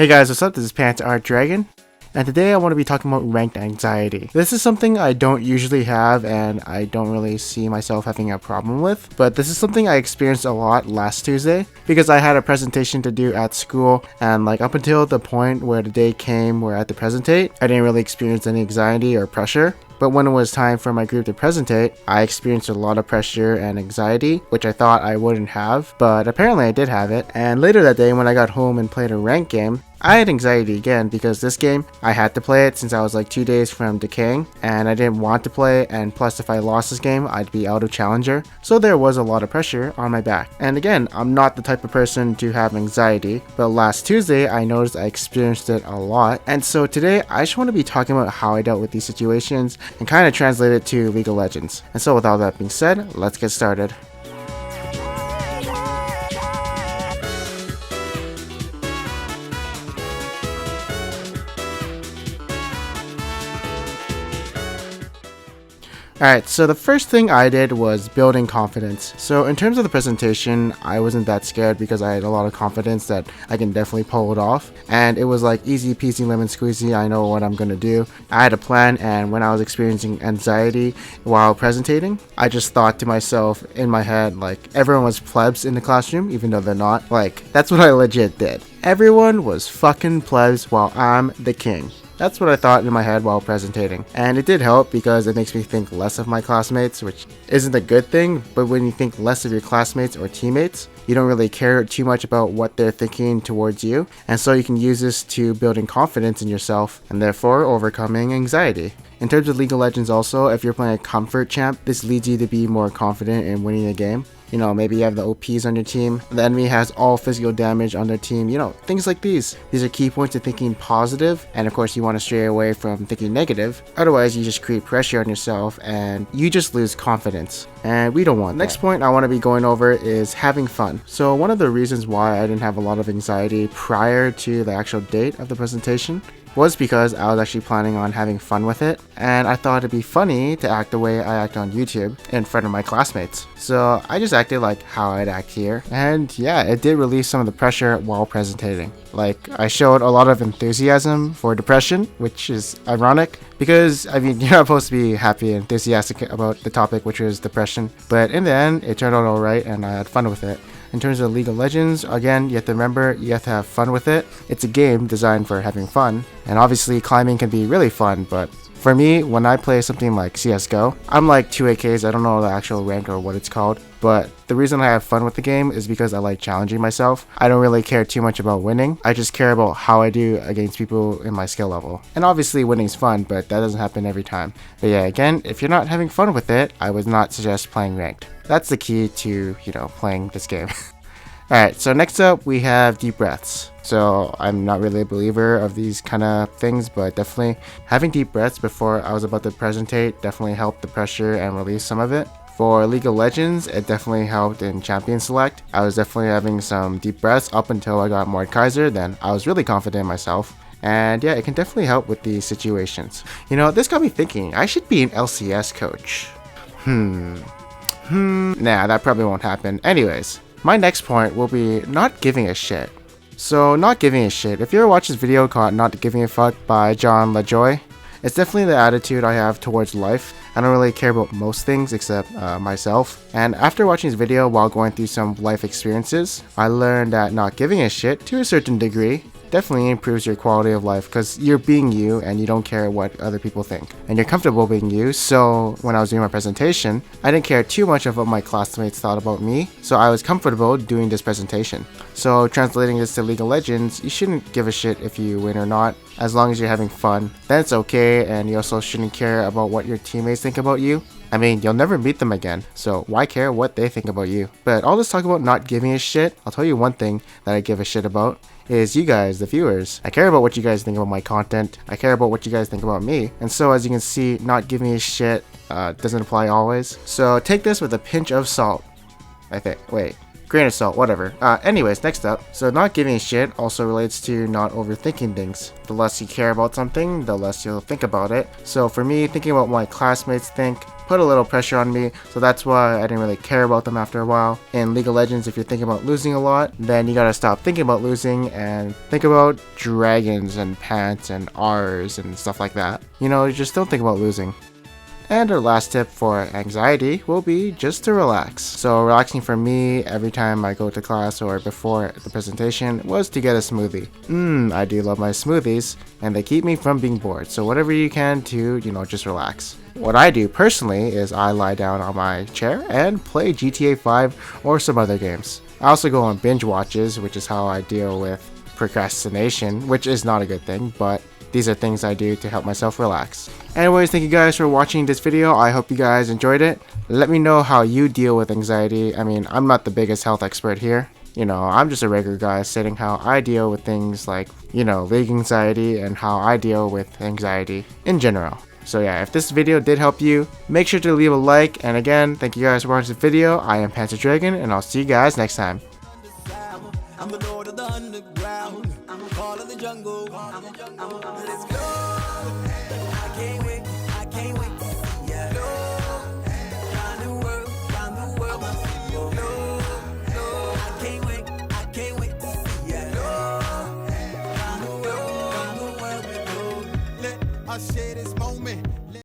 Hey guys, what's up? This is Pants Art Dragon, and today I want to be talking about ranked anxiety. This is something I don't usually have and I don't really see myself having a problem with, but this is something I experienced a lot last Tuesday because I had a presentation to do at school, and like up until the point where the day came where I had to presentate, I didn't really experience any anxiety or pressure. But when it was time for my group to presentate, I experienced a lot of pressure and anxiety, which I thought I wouldn't have, but apparently I did have it. And later that day when I got home and played a ranked game, I had anxiety again because this game, I had to play it since I was like 2 days from decaying, and I didn't want to play, and plus if I lost this game, I'd be out of Challenger. So there was a lot of pressure on my back. And again, I'm not the type of person to have anxiety, but last Tuesday, I noticed I experienced it a lot. And so today, I just want to be talking about how I dealt with these situations and kind of translate it to League of Legends. And so with all that being said, let's get started. Alright, so the first thing I did was building confidence. So in terms of the presentation, I wasn't that scared because I had a lot of confidence that I can definitely pull it off. And it was like easy peasy lemon squeezy, I know what I'm gonna do. I had a plan, and when I was experiencing anxiety while presenting, I just thought to myself in my head, like, everyone was plebs in the classroom, even though they're not. Like, that's what I legit did. Everyone was fucking plebs while I'm the king. That's what I thought in my head while presenting. And it did help because it makes me think less of my classmates, which isn't a good thing, but when you think less of your classmates or teammates, you don't really care too much about what they're thinking towards you, and so you can use this to building confidence in yourself and therefore overcoming anxiety. In terms of League of Legends also, if you're playing a comfort champ, this leads you to be more confident in winning a game. You know, maybe you have the OPs on your team, the enemy has all physical damage on their team, you know, things like these. These are key points to thinking positive, and of course you want to stray away from thinking negative, otherwise you just create pressure on yourself and you just lose confidence. And we don't want that. Next point I want to be going over is having fun. So one of the reasons why I didn't have a lot of anxiety prior to the actual date of the presentation was because I was actually planning on having fun with it, and I thought it'd be funny to act the way I act on YouTube in front of my classmates. So I just acted like how I'd act here, and yeah, it did relieve some of the pressure while presenting. Like, I showed a lot of enthusiasm for depression, which is ironic because, I mean, you're not supposed to be happy and enthusiastic about the topic, which was depression, but in the end, it turned out alright and I had fun with it. In terms of League of Legends, again, you have to remember, you have to have fun with it. It's a game designed for having fun, and obviously climbing can be really fun, but for me, when I play something like CSGO, I'm like 2 AKs, I don't know the actual rank or what it's called, but the reason I have fun with the game is because I like challenging myself. I don't really care too much about winning, I just care about how I do against people in my skill level. And obviously winning's fun, but that doesn't happen every time. But yeah, again, if you're not having fun with it, I would not suggest playing ranked. That's the key to, playing this game. Alright, so next up we have deep breaths. So I'm not really a believer of these kind of things, but definitely having deep breaths before I was about to presentate definitely helped the pressure and release some of it. For League of Legends, it definitely helped in Champion Select. I was definitely having some deep breaths up until I got Mordekaiser, then I was really confident in myself. And yeah, it can definitely help with these situations. This got me thinking, I should be an LCS coach. Nah, that probably won't happen. Anyways, my next point will be not giving a shit. So, not giving a shit. If you ever watched this video called Not Giving a Fuck by John LaJoy, it's definitely the attitude I have towards life. I don't really care about most things except myself. And after watching this video while going through some life experiences, I learned that not giving a shit, to a certain degree, definitely improves your quality of life because you're being you and you don't care what other people think. And you're comfortable being you, so when I was doing my presentation, I didn't care too much of what my classmates thought about me, so I was comfortable doing this presentation. So translating this to League of Legends, you shouldn't give a shit if you win or not, as long as you're having fun. Then it's okay, and you also shouldn't care about what your teammates think about you. I mean, you'll never meet them again, so why care what they think about you? But all this talk about not giving a shit, I'll tell you one thing that I give a shit about, is you guys, the viewers. I care about what you guys think about my content, I care about what you guys think about me, and so as you can see, not giving a shit doesn't apply always. So take this with a pinch of salt. grain of salt, whatever. Anyways, next up. So not giving a shit also relates to not overthinking things. The less you care about something, the less you'll think about it. So for me, thinking about what my classmates think put a little pressure on me, so that's why I didn't really care about them after a while. In League of Legends, if you're thinking about losing a lot, then you gotta stop thinking about losing and think about dragons and pants and R's and stuff like that. You know, just don't think about losing. And our last tip for anxiety will be just to relax. So relaxing for me every time I go to class or before the presentation was to get a smoothie. I do love my smoothies, and they keep me from being bored. So whatever you can to, just relax. What I do personally is I lie down on my chair and play GTA 5 or some other games. I also go on binge watches, which is how I deal with procrastination, which is not a good thing, but these are things I do to help myself relax. Anyways, thank you guys for watching this video. I hope you guys enjoyed it. Let me know how you deal with anxiety. I mean, I'm not the biggest health expert here. I'm just a regular guy stating how I deal with things like, league anxiety and how I deal with anxiety in general. So yeah, if this video did help you, make sure to leave a like. And again, thank you guys for watching this video. I am Panther Dragon, and I'll see you guys next time. I'm the lord of the underground. I'm the call of the jungle. Let's go. I can't wait. I can't wait. Yeah. Round the world, my people. I can't wait. I can't wait to see. Yeah. Round the world, we go. Let us share this moment.